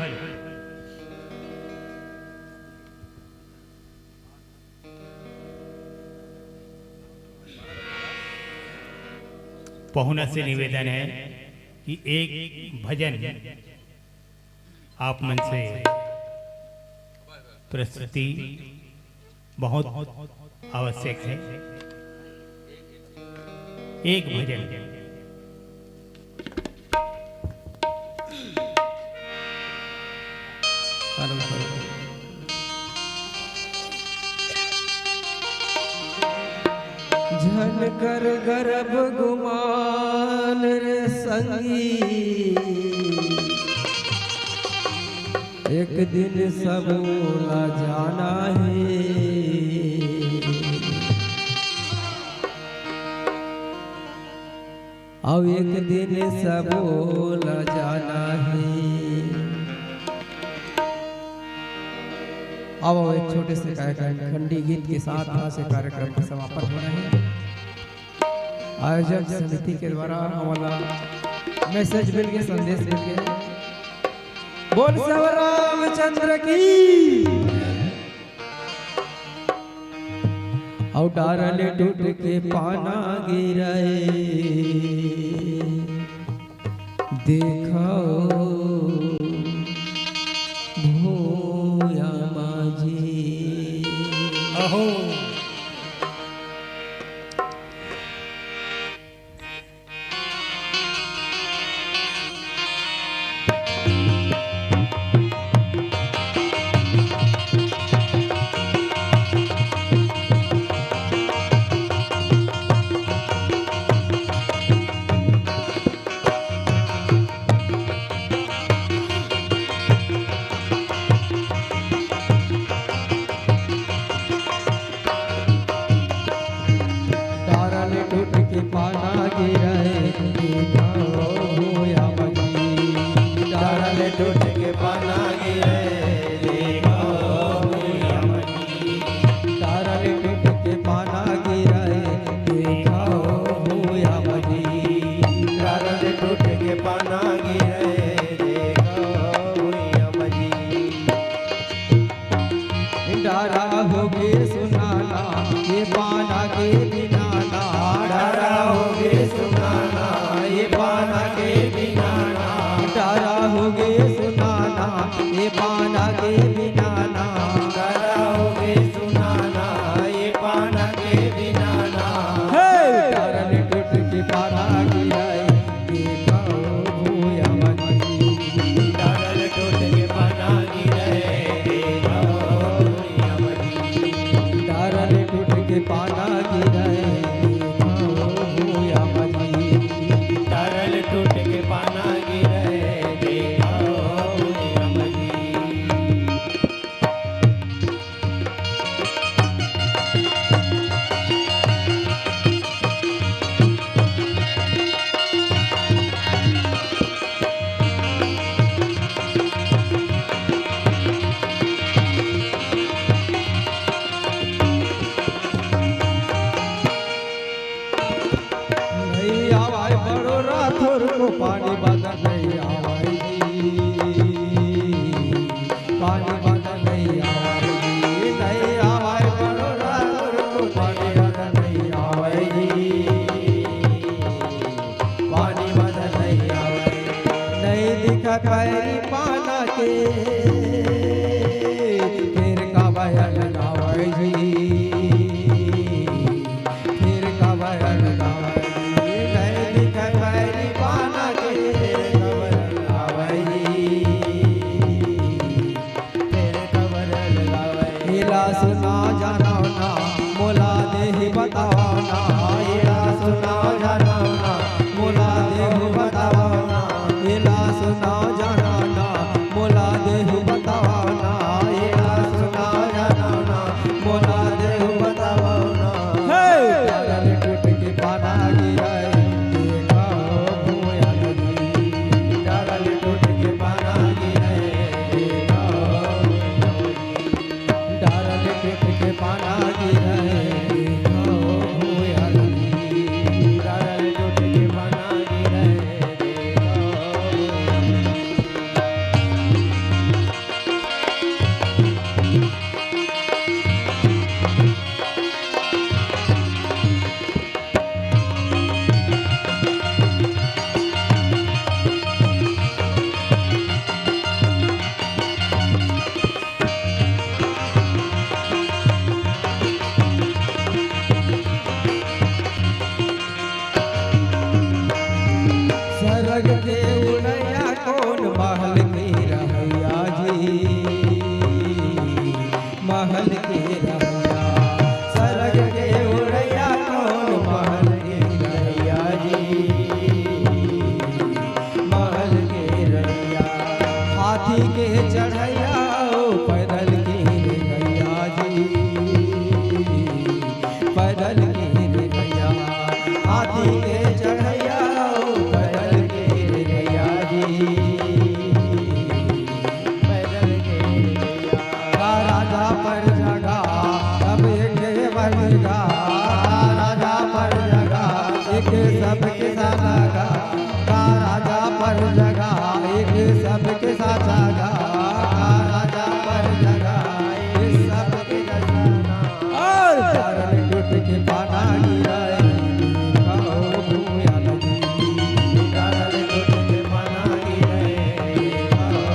C: पहुना से निवेदन है कि एक भजन आप मन से प्रस्तुति बहुत आवश्यक है। एक भजन
A: झनकर गर्भ गुमान रे संगी एक दिन सबूला जाना है अब एक दिन सबूला जाना है। अब एक छोटे से खंडी गीत के साथ यहाँ से कार्यक्रम का समापन हो रहा है। आयोजक समिति के द्वारा हमारा मैसेज मिल गया, संदेश मिल गया। बोल सब रामचंद्र की। और डारल टूट के पाना गिराए देखो भूया माझी।
C: अहो
A: टूट के पाना गिरे देखो भूया मजी। डारल टूट के पाना गिरे देखो भूया मजी। डारल टूट के पाना गिरे देखो भूया मजी। डारा हो के सुनाना ये पाना के बिना ना को पानी बदल नहीं आवाई पानी बदल नहीं आवाई नहीं आवाई बड़ोरा को पानी बदल नहीं आवाई पानी बदल नहीं आवाई नहीं दिखा पैरी पाना के फिर का बयल गावाई फिर का बयल गावाई नहीं दिखा पैरी पाना के कबर गावाई फिर कबर गावाई हिला सुना जाना ना मोला देहि बताओ ना हिला सुना जाना ना मोला देहि बताओ ना हिला सुना जाना ना मोला देहि बताओ ना हिला सुना जाना ना मोला देहि बताओ ना हे टूट के पाना गिराए देखा भूया नदी डाल टूट के पाना गिराए देखा डाल टूट के पाना गिराए देखा भूया नदी डाल टूट के पाना गिराए सरग के उड़ैया कौन महल की रहैया जी महल की रहैया सरग के उड़ैया कौन महल की रहैया जी महल की रहैया हाथी के चढ़ैया ओ पैदल की रहैया जी पैदल की रहैया हाथी के चढ़ैया ओ पैदल की रहैया जी पैदल की रहैया का राजा पर जगा अब एक बनेगा राजा पर जगा एक सबके साथ लगा का राजा पर जगा एक सबके साथ लगा का राजा पर जगा एक सबके साथ लगा और चरण टूट के पाना गिराए खाओ भूया नदी चरण टूट के पाना गिराए खाओ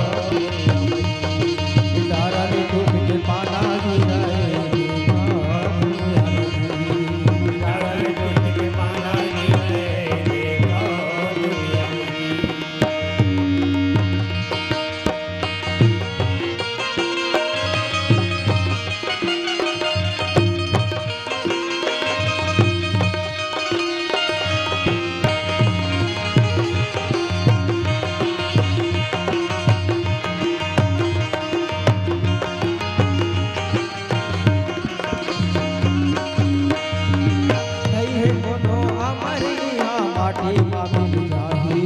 A: चरण टूट के पाना गिराए खाओ भूया नदी चरण टूट के पाना गिराए खाओ भूया नदी नहीं है कोनो हमारी यहाँ माटी मामिल जाही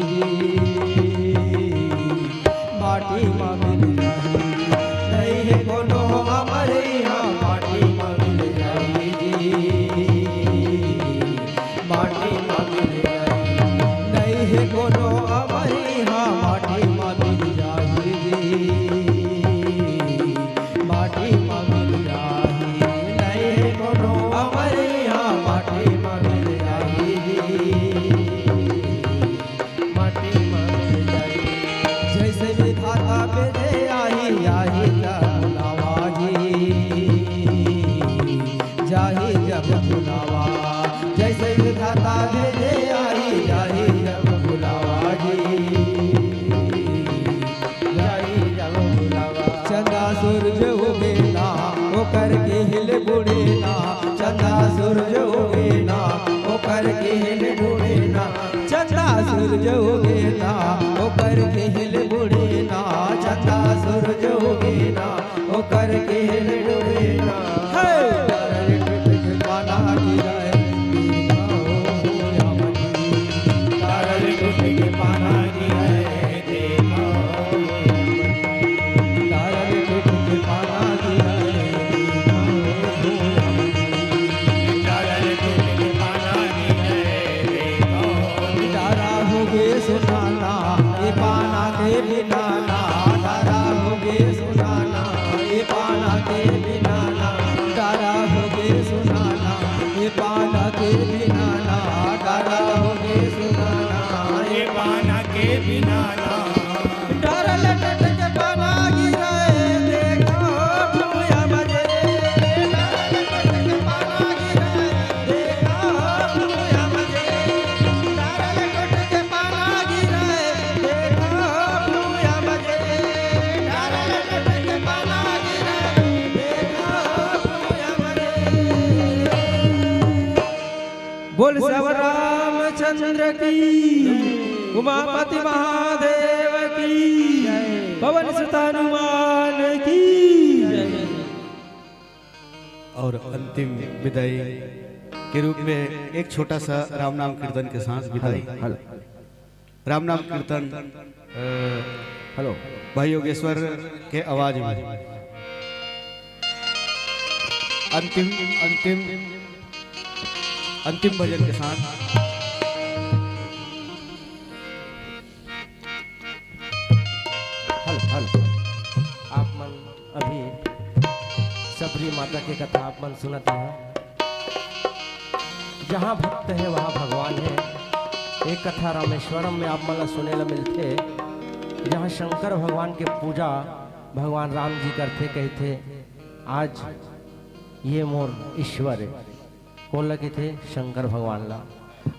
A: माटी मामिल जाही नहीं है कोनो हमारे यहाँ माटी मामिल जाही माटी मामिल जाही नहीं है कोनो हमारे यहाँ माटी मामिल जाही माटी मामिल जाही नहीं है कोनो हमारे यहाँ माटी मामिल जाही माटी मामिल जाही जैसे विधाता बेजे आई जाही जब बुलावा जी जाही जब बुलावा जैसे विधाता बेजे आई जाही जब बुलावा जी जाही जब बुलावा चंदा सूरज उगेना ओ करके हिल बुड़ेना चंदा सूरज उगेना ओ करके हिल बुड़ेना चंदा सूरज उगेना ओ करके हिल बुड़ेना चंदा सूरज उगेना ओ करके हिल बुड़ेना हे चरण टूट के पाना गिराए देखा भूया नदी चरण टूट के पाना गिराए देखा चरण टूट के पाना गिराए देखा भूया नदी चरण टूट के पाना गिराए देखा तारा हो गे सुना
C: बिना ना
A: डर लटट के पाना गिरे देखो भूया बजे डर लटट के पाना गिरे देखो भूया बजे डर लटट के पाना गिरे देखो भूया बजे डर लटट के पाना गिरे देखो भूया बजे। बोल सब रामचंद्र की उमापति महादेव की पवन सुत हनुमान की जय।
D: और अंतिम विदाई के रूप में एक छोटा सा राम नाम कीर्तन के साथ विदाई। राम नाम कीर्तन
A: हेलो
D: भाई योगेश्वर के आवाज में अंतिम अंतिम अंतिम भजन के साथ
A: हेलो आप मन अभी सबरी माता की कथा आप मन सुनते हैं। जहाँ भक्त है वहाँ भगवान है। एक कथा रामेश्वरम में आप मन सुने ला मिलते, जहाँ शंकर भगवान के पूजा भगवान राम जी करते, कहते आज ये मोर ईश्वर है। कौन लगे थे? शंकर भगवान ला।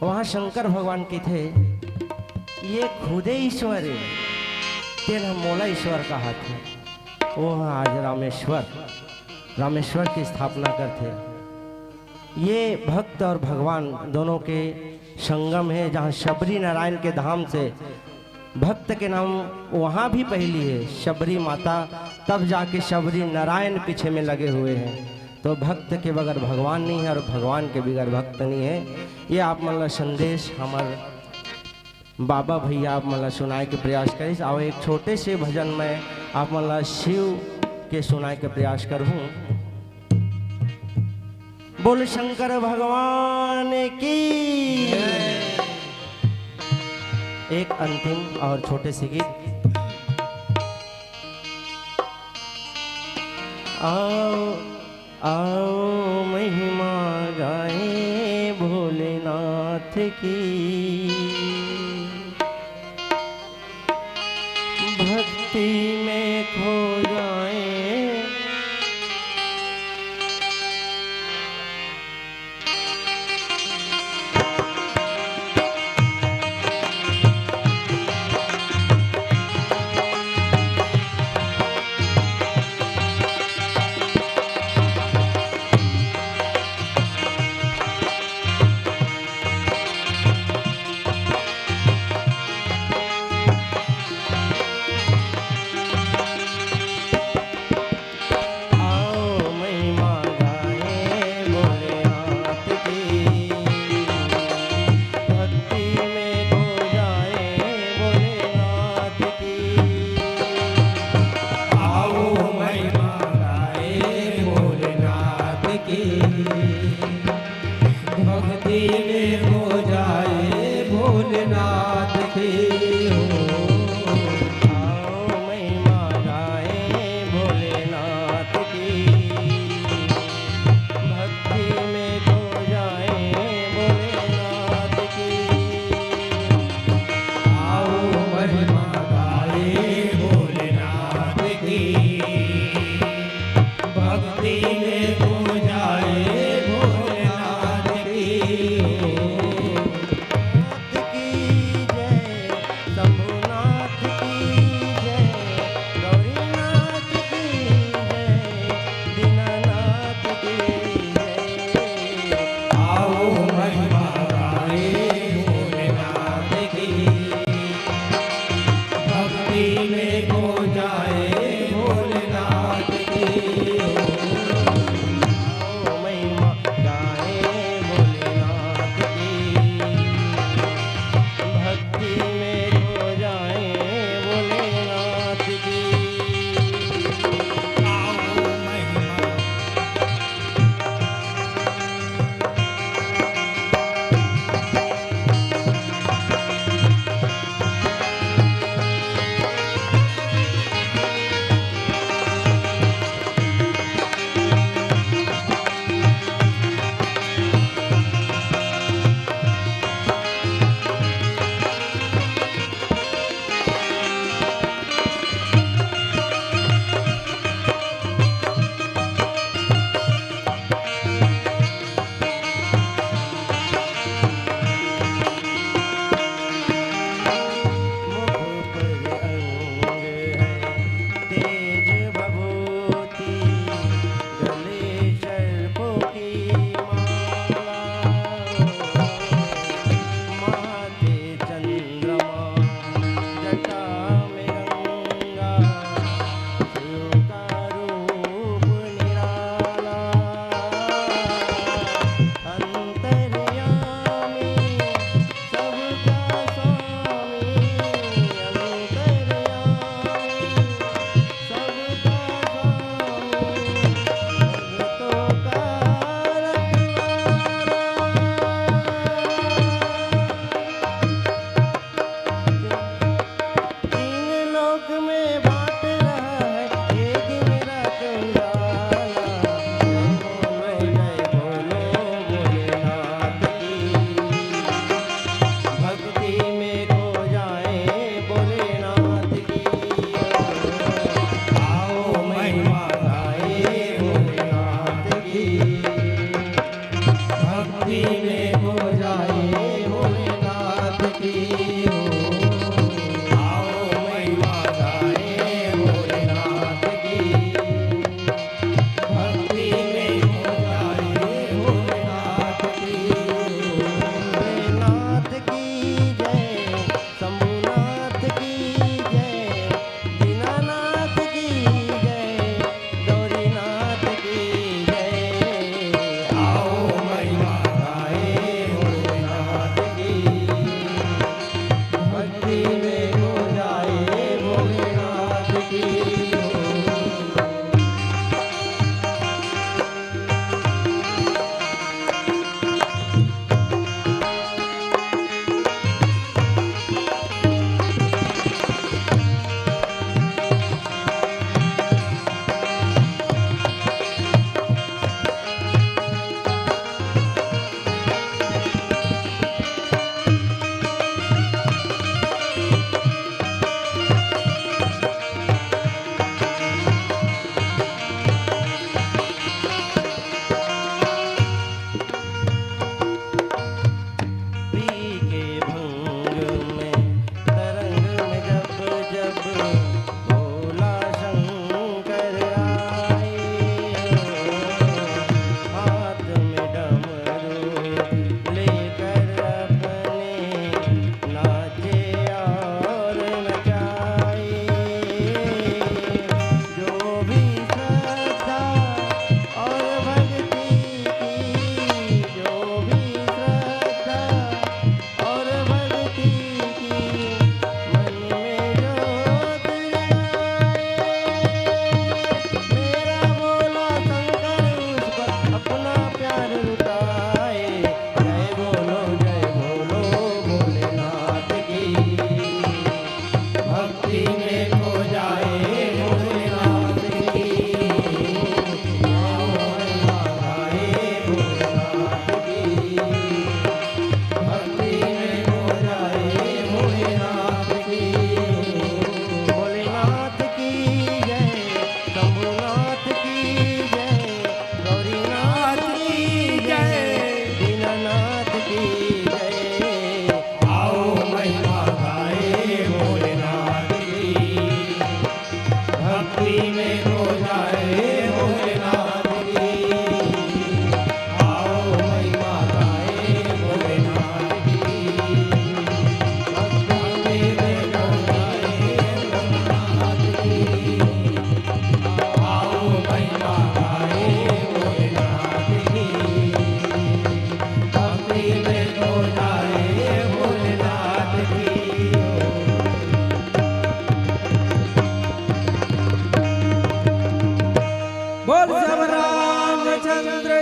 A: वहाँ शंकर भगवान के थे ये खुदे ईश्वर है, तेन हम मोला ईश्वर कहा थे। वो आज रामेश्वर की स्थापना करते। ये भक्त और भगवान दोनों के संगम है, जहाँ शबरी नारायण के धाम से भक्त के नाम वहाँ भी पहली है शबरी माता, तब जाके शबरी नारायण पीछे में लगे हुए हैं। तो भक्त के बगैर भगवान नहीं है और भगवान के बगैर भक्त नहीं है। ये आप मतलब संदेश हमारे बाबा भैया आप मतलब सुनाए के प्रयास करें। और एक छोटे से भजन में आप मतलब शिव के सुनाए के प्रयास करूँ। बोल शंकर भगवान की। एक अंतिम और छोटे से गीत। आओ आओ महिमा गाए भोलेनाथ की, भक्ति में खो जाए
E: शंभु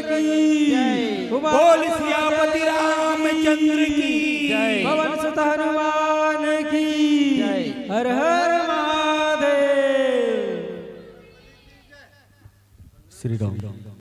A: की
C: बोल सियापति रामचंद्र की
A: पवन सुत हनुमान की हर हर महादेव।
D: श्री राम।